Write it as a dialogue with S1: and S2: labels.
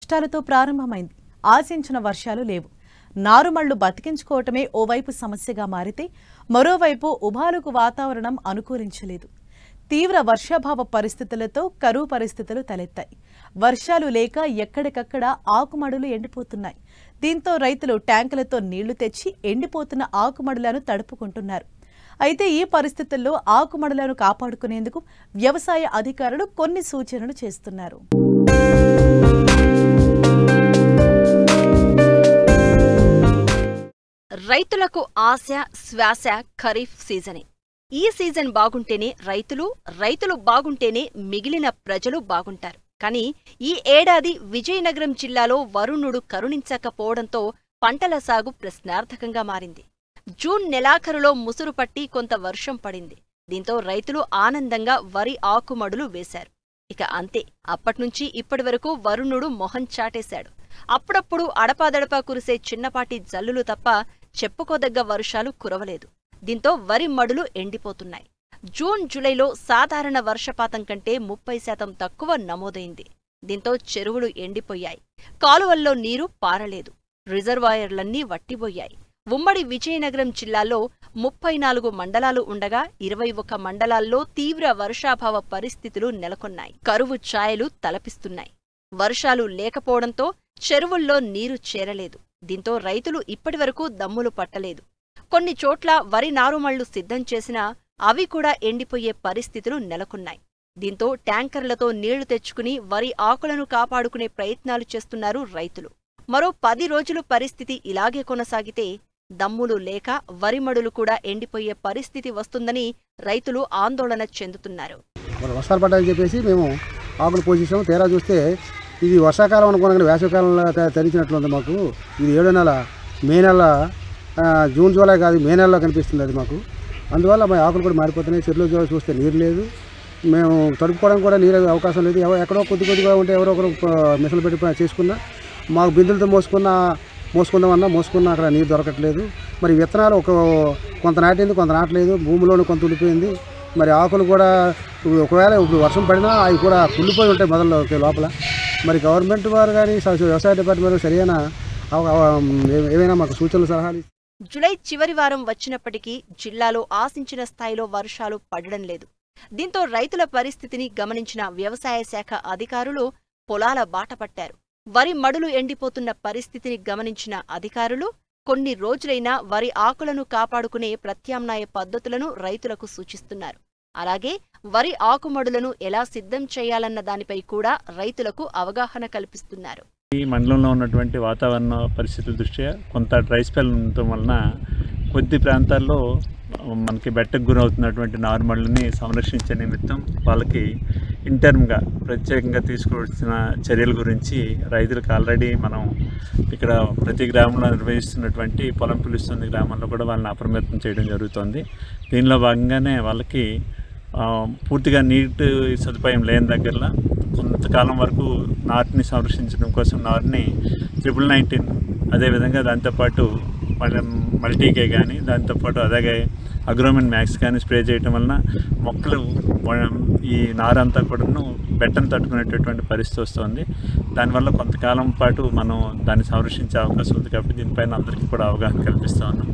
S1: నష్టాలతో ప్రారంభమైంది. ఆశించిన వర్షాలు లేవు. నారుమళ్లు బతికించుకోవటమే ఓవైపు సమస్యగా మారితే మరోవైపు ఉభాలకు వాతావరణం అనుకూలించలేదు. తీవ్ర వర్షాభావ పరిస్థితులతో కరువు పరిస్థితులు తలెత్తాయి. వర్షాలు లేక ఎక్కడికక్కడ ఆకుమడులు ఎండిపోతున్నాయి. దీంతో రైతులు ట్యాంకులతో నీళ్లు తెచ్చి ఎండిపోతున్న ఆకుమడులను తడుపుకుంటున్నారు. అయితే ఈ పరిస్థితుల్లో ఆకుమడులను కాపాడుకునేందుకు వ్యవసాయ అధికారులు కొన్ని సూచనలు చేస్తున్నారు.
S2: రైతులకు ఆశ శ్వాస ఖరీఫ్ సీజనే. ఈ సీజన్ బాగుంటేనే రైతులు బాగుంటేనే మిగిలిన ప్రజలు బాగుంటారు. కానీ ఈ ఏడాది విజయనగరం జిల్లాలో వరుణుడు కరుణించకపోవడంతో పంటల సాగు ప్రశ్నార్థకంగా మారింది. జూన్ నెలాఖరులో ముసురు పట్టి కొంత వర్షం పడింది. దీంతో రైతులు ఆనందంగా వరి ఆకుమడులు వేశారు. ఇక అంతే, అప్పట్నుంచి ఇప్పటివరకు వరుణుడు మొహం చాటేశాడు. అప్పుడప్పుడు అడపాదడపా కురిసే చిన్నపాటి జల్లులు తప్ప చెప్పుకోదగ్గ వర్షాలు కురవలేదు. దీంతో వరి మడులు ఎండిపోతున్నాయి. జూన్ జూలైలో సాధారణ వర్షపాతం కంటే 30% తక్కువ నమోదైంది. దీంతో చెరువులు ఎండిపోయాయి. కాలువల్లో నీరు పారలేదు. రిజర్వాయర్లన్నీ వట్టిపోయాయి. ఉమ్మడి విజయనగరం జిల్లాలో 34 మండలాలు ఉండగా 21 మండలాల్లో తీవ్ర వర్షాభావ పరిస్థితులు నెలకొన్నాయి. కరువు ఛాయలు తలపిస్తున్నాయి. వర్షాలు లేకపోవడంతో చెరువుల్లో నీరు చేరలేదు. దీంతో రైతులు ఇప్పటివరకు దమ్ములు పట్టలేదు. కొన్ని చోట్ల వరి నారుమళ్లు సిద్ధం చేసినా అవి కూడా ఎండిపోయే పరిస్థితులు నెలకొన్నాయి. దీంతో ట్యాంకర్లతో నీళ్లు తెచ్చుకుని వరి ఆకులను కాపాడుకునే ప్రయత్నాలు చేస్తున్నారు రైతులు. మరో 10 రోజులు పరిస్థితి ఇలాగే కొనసాగితే దమ్ములు లేక వరిమడులు కూడా ఎండిపోయే పరిస్థితి వస్తుందని రైతులు ఆందోళన చెందుతున్నారు.
S3: వర్షాలు పడ్డాయని చెప్పేసి మేము ఆకులు పోసేసాము. తీరా చూస్తే ఇది వర్షాకాలం అనుకున్నా వేసవికాలంలో తరిచినట్లుంది. మాకు ఇది 7వ నెల, మే నెల, జూన్ జూలై కాదు మే నెలలో కనిపిస్తుంది అది మాకు. అందువల్ల మా ఆకులు కూడా మారిపోతున్నాయి. చెరువులో చూస్తే నీరు లేదు. మేము తడుపుకోవడానికి కూడా నీరు అవకాశం లేదు. ఎక్కడో కొద్దిగా ఉంటే ఎవరో ఒకరు మిషన్లు పెట్టి చేసుకున్నా మాకు బిందులతో మోసుకుందామన్నా అక్కడ నీరు దొరకట్లేదు. మరి విత్తనాలు కొంత నాటింది, కొంత నాటలేదు. భూమిలోనే కొంత ఉడిపోయింది. మరి ఆకులు కూడా ఒకవేళ ఇప్పుడు వర్షం పడినా అవి కూడా కుళ్ళిపోయి ఉంటాయి మొదల్లో లోపల. మరి గవర్నమెంట్ వారు కానీ వ్యవసాయ డిపార్ట్మెంట్ సరైన ఏమైనా మాకు సూచనలు సలహాలు.
S2: జులై చివరి వారం వచ్చినప్పటికీ జిల్లాలో ఆశించిన స్థాయిలో వర్షాలు పడడం లేదు. దీంతో రైతుల పరిస్థితిని గమనించిన వ్యవసాయ శాఖ అధికారులు పొలాల బాట పట్టారు. వరి మడులు ఎండిపోతున్న పరిస్థితిని గమనించిన అధికారులు కొన్ని రోజులైనా వరి ఆకులను కాపాడుకునే ప్రత్యామ్నాయ పద్ధతులను రైతులకు సూచిస్తున్నారు. అలాగే వరి ఆకుమడులను ఎలా సిద్ధం చేయాలన్న దానిపై కూడా రైతులకు అవగాహన కల్పిస్తున్నారు.
S4: ఈ మండలంలో ఉన్నటువంటి వాతావరణ పరిస్థితుల దృష్ట్యా కొంత డ్రై స్పెల్ ఉండటం వలన కొద్ది ప్రాంతాల్లో మనకి బెట్టకు గురవుతున్నటువంటి నారుమళ్ళని సంరక్షించే నిమిత్తం వాళ్ళకి ఇంటర్మ్గా ప్రత్యేకంగా తీసుకోవాల్సిన చర్యల గురించి రైతులకు ఆల్రెడీ మనం ఇక్కడ ప్రతి గ్రామంలో నిర్వహిస్తున్నటువంటి పొలం పిలుస్తున్న గ్రామంలో కూడా వాళ్ళని అప్రమత్తం చేయడం జరుగుతుంది. దీనిలో భాగంగానే వాళ్ళకి పూర్తిగా నీటి సదుపాయం లేని దగ్గరలో కొంతకాలం వరకు నారుని సంరక్షించడం కోసం నారుని 1919 అదేవిధంగా దాంతోపాటు మల్టీకే కానీ దాంతోపాటు అలాగే అగ్రోమిన్ మ్యాక్స్ కానీ స్ప్రే చేయటం వలన మొక్కలు ఈ నారంతా కూడాను బెట్టను తట్టుకునేటటువంటి పరిస్థితి వస్తుంది. దానివల్ల కొంతకాలం పాటు మనం దాన్ని సంరక్షించే అవకాశం ఉంది. కాబట్టి దీనిపైన అందరికీ కూడా అవగాహన కల్పిస్తూ ఉన్నాం.